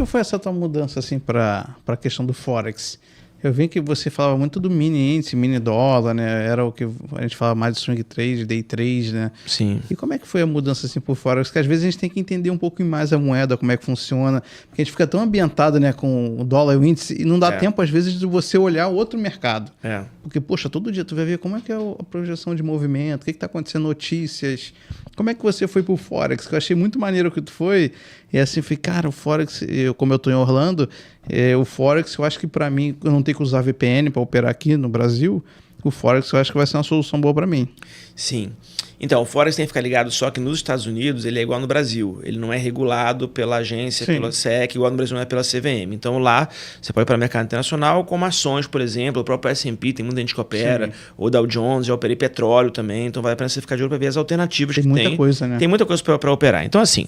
que foi essa tua mudança assim para a questão do Forex? Eu vi que você falava muito do mini índice, mini dólar, né? Era o que a gente falava mais de swing trade, day trade, né? Sim. E como é que foi a mudança assim por Forex? Porque às vezes a gente tem que entender um pouco mais a moeda, como é que funciona, porque a gente fica tão ambientado, né, com o dólar e o índice e não dá tempo às vezes de você olhar outro mercado. Porque, poxa, todo dia tu vai ver como é que é a projeção de movimento, o que está acontecendo, notícias. Como é que você foi pro Forex? Que eu achei muito maneiro que tu foi. E assim, falei, cara, o Forex, como eu tô em Orlando, o Forex, eu acho que para mim, eu não tenho que usar VPN para operar aqui no Brasil, o Forex eu acho que vai ser uma solução boa para mim. Sim. Então, o Forex tem que ficar ligado só que nos Estados Unidos ele é igual no Brasil. Ele não é regulado pela agência, pela SEC, igual no Brasil não é pela CVM. Então lá você pode ir para o mercado internacional como ações, por exemplo, o próprio S&P, tem muita gente que opera, ou Dow Jones, já operei petróleo também. Então vale a pena você ficar de olho para ver as alternativas que tem. Tem muita coisa, né? Tem muita coisa para operar. Então assim,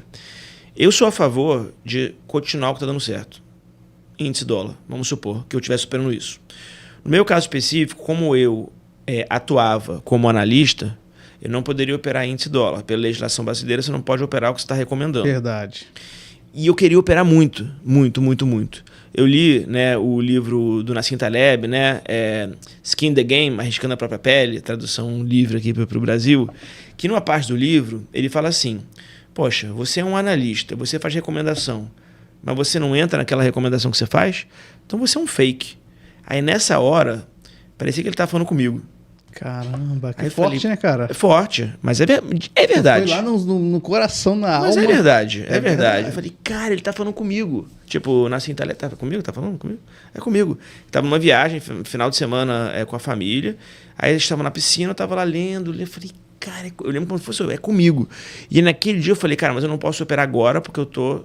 eu sou a favor de continuar o que está dando certo. Índice dólar, vamos supor que eu estivesse superando isso. No meu caso específico, como eu atuava como analista, eu não poderia operar índice dólar. Pela legislação brasileira, você não pode operar o que você está recomendando. Verdade. E eu queria operar muito, muito, muito, muito. Eu li, né, o livro do Nassim Taleb, né, Skin the Game, Arriscando a Própria Pele, tradução livre aqui para o Brasil, que numa parte do livro ele fala assim, poxa, você é um analista, você faz recomendação, mas você não entra naquela recomendação que você faz, então você é um fake. Aí nessa hora, parecia que ele estava falando comigo. Caramba, que forte, né, cara? É forte, mas é verdade. Foi lá no coração, na alma. Mas é verdade, é verdade. Eu falei, cara, ele tá falando comigo. Tipo, Nassim Taleb, tava comigo? Tá falando comigo? É comigo. Tava numa viagem, final de semana com a família. Aí eles estavam na piscina, eu tava lá lendo. Eu falei, cara, eu lembro como se fosse, é comigo. E naquele dia eu falei, cara, mas eu não posso operar agora porque eu tô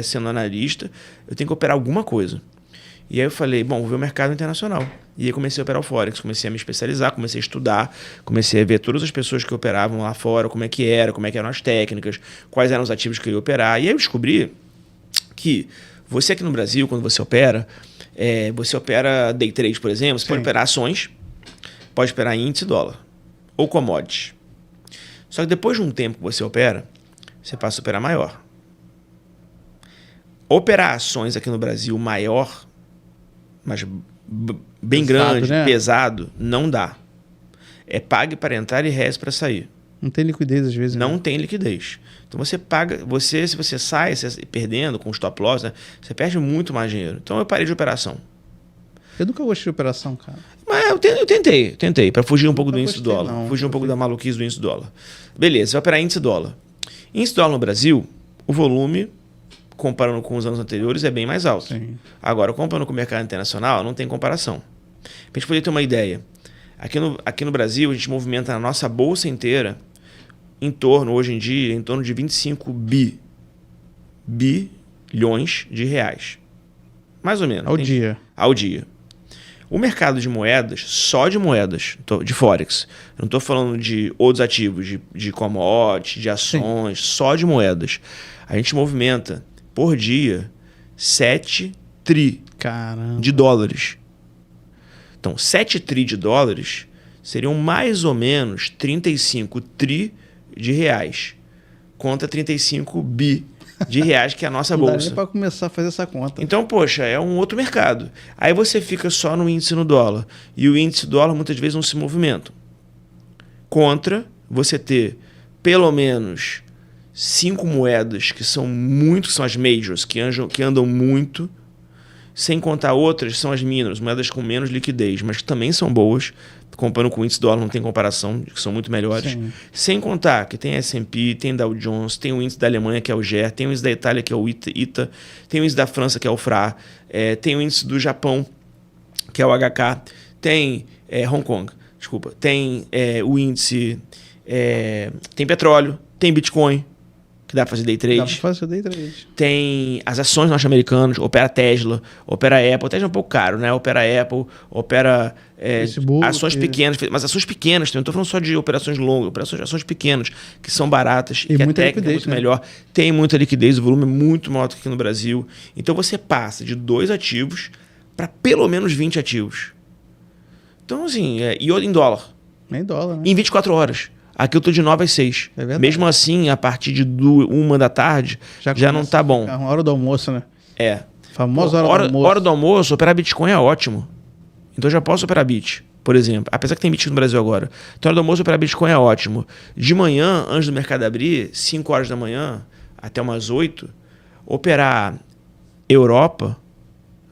sendo analista. Eu tenho que operar alguma coisa. E aí eu falei, bom, vou ver o mercado internacional. E aí comecei a operar o Forex, comecei a me especializar, comecei a estudar, comecei a ver todas as pessoas que operavam lá fora, como é que eram as técnicas, quais eram os ativos que eu ia operar. E aí eu descobri que você aqui no Brasil, quando você opera day trade, por exemplo, você pode operar ações, pode operar índice dólar ou commodities. Só que depois de um tempo que você opera, você passa a operar maior. Operar ações aqui no Brasil maior, mas bem pesado, grande, né? Pesado, não dá. É pague para entrar e reze para sair. Não tem liquidez às vezes. Não tem liquidez. Então você paga, se você sai perdendo com stop loss, né, você perde muito mais dinheiro. Então eu parei de operação. Eu nunca gostei de operação, cara. Mas eu tentei, para fugir um pouco do índice dólar. Fugir um pouco da maluquice do índice dólar. Beleza, você vai operar índice dólar. Índice dólar no Brasil, o volume, comparando com os anos anteriores, é bem mais alto. Sim. Agora, comparando com o mercado internacional, não tem comparação. Para a gente poder ter uma ideia, aqui no Brasil, a gente movimenta na nossa bolsa inteira hoje em dia, em torno de 25 bilhões de reais. Mais ou menos. Ao dia. O mercado de moedas, só de moedas, de Forex, eu não estou falando de outros ativos, de commodities, de ações, só de moedas. A gente movimenta por dia 7 tri de dólares. Então, 7 tri de dólares seriam mais ou menos 35 tri de reais contra 35 bi de reais que é a nossa bolsa. Não dá nem para começar a fazer essa conta. Então, poxa, é um outro mercado. Aí você fica só no índice no dólar. E o índice dólar muitas vezes não se movimenta. Contra você ter pelo menos 5 moedas que são as majors, que andam muito, sem contar outras, são as minors, moedas com menos liquidez, mas que também são boas, comparando com o índice dólar não tem comparação, que são muito melhores. Sim. Sem contar que tem S&P, tem Dow Jones, tem o índice da Alemanha, que é o GER, tem o índice da Itália, que é o ITA, tem o índice da França, que é o FRA, tem o índice do Japão, que é o HK, tem Hong Kong, desculpa, tem o índice, tem petróleo, tem Bitcoin, que dá para fazer day trade. Dá para fazer day trade. Tem as ações norte-americanas, opera Tesla, opera Apple. Tesla é um pouco caro, né? Opera Apple, opera ações pequenas, mas ações pequenas também. Não estou falando só de operações longas, ações pequenas, que são baratas e que a técnica é muito melhor. Tem muita liquidez, o volume é muito maior do que aqui no Brasil. Então você passa de 2 ativos para pelo menos 20 ativos. Então, assim, e em dólar. Em dólar, né? Em 24 horas. Aqui eu estou de 9 às 6. Mesmo assim, a partir de 1 da tarde, já não está bom. É uma hora do almoço, né? Famosa hora do almoço, operar Bitcoin é ótimo. Então eu já posso operar Bit, por exemplo. Apesar que tem Bit no Brasil agora. Então hora do almoço, operar Bitcoin é ótimo. De manhã, antes do mercado abrir, 5 horas da manhã, até umas 8, operar Europa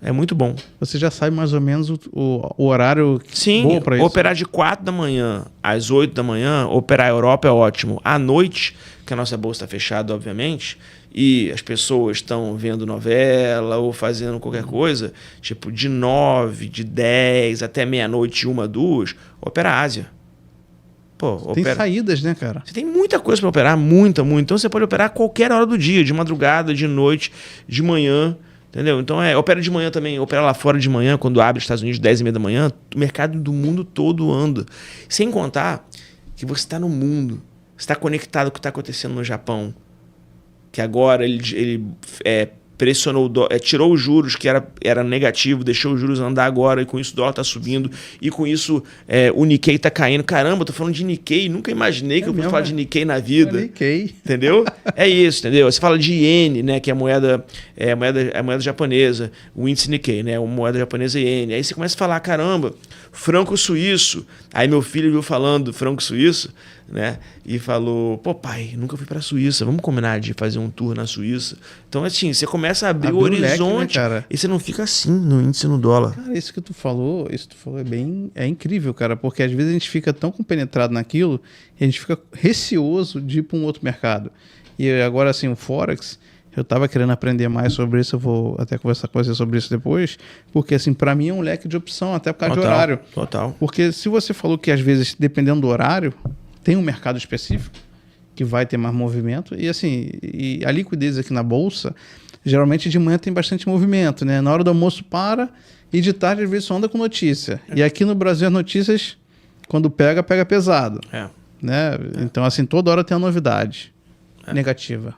é muito bom. Você já sabe mais ou menos o horário bom para isso? Operar de 4 da manhã às 8 da manhã, operar Europa é ótimo. À noite, que a nossa bolsa está fechada, obviamente, e as pessoas estão vendo novela ou fazendo qualquer coisa, tipo de 9, de 10 até meia-noite, 1, 2, opera Ásia. Pô, tem saídas, né, cara? Você tem muita coisa para operar, muita. Então você pode operar a qualquer hora do dia, de madrugada, de noite, de manhã. Entendeu? Então, opera de manhã também, opera lá fora de manhã, quando abre os Estados Unidos, 10h30 da manhã, o mercado do mundo todo anda. Sem contar que você está no mundo, você está conectado com o que está acontecendo no Japão, que agora ele pressionou, tirou os juros, que era negativo, deixou os juros andar agora, e com isso o dólar está subindo, e com isso o Nikkei está caindo. Caramba, eu tô falando de Nikkei, nunca imaginei que eu fosse falar de Nikkei na vida. Nikkei. Entendeu? É isso, entendeu? Você fala de iene, né, que é a moeda japonesa, o índice Nikkei, né, a moeda japonesa iene. Aí você começa a falar, caramba, franco suíço. Aí meu filho viu falando franco suíço, né, e falou, pô, pai, nunca fui para a Suíça, vamos combinar de fazer um tour na Suíça. Então, assim, você começa a abrir o horizonte, leque, né, e você não fica assim no índice no dólar. Cara, isso que tu falou é incrível, cara, porque às vezes a gente fica tão compenetrado naquilo e a gente fica receoso de ir para um outro mercado. E agora, assim, o Forex, eu tava querendo aprender mais sobre isso, eu vou até conversar com você sobre isso depois, porque, assim, para mim é um leque de opção, até por causa de horário. Total. Porque se você falou que, às vezes, dependendo do horário, tem um mercado específico que vai ter mais movimento, e, assim, a liquidez aqui na Bolsa, geralmente de manhã tem bastante movimento, né? Na hora do almoço para, e de tarde, às vezes, só anda com notícia. E aqui no Brasil, as notícias, quando pega pesado. Né? Então, assim, toda hora tem uma novidade negativa.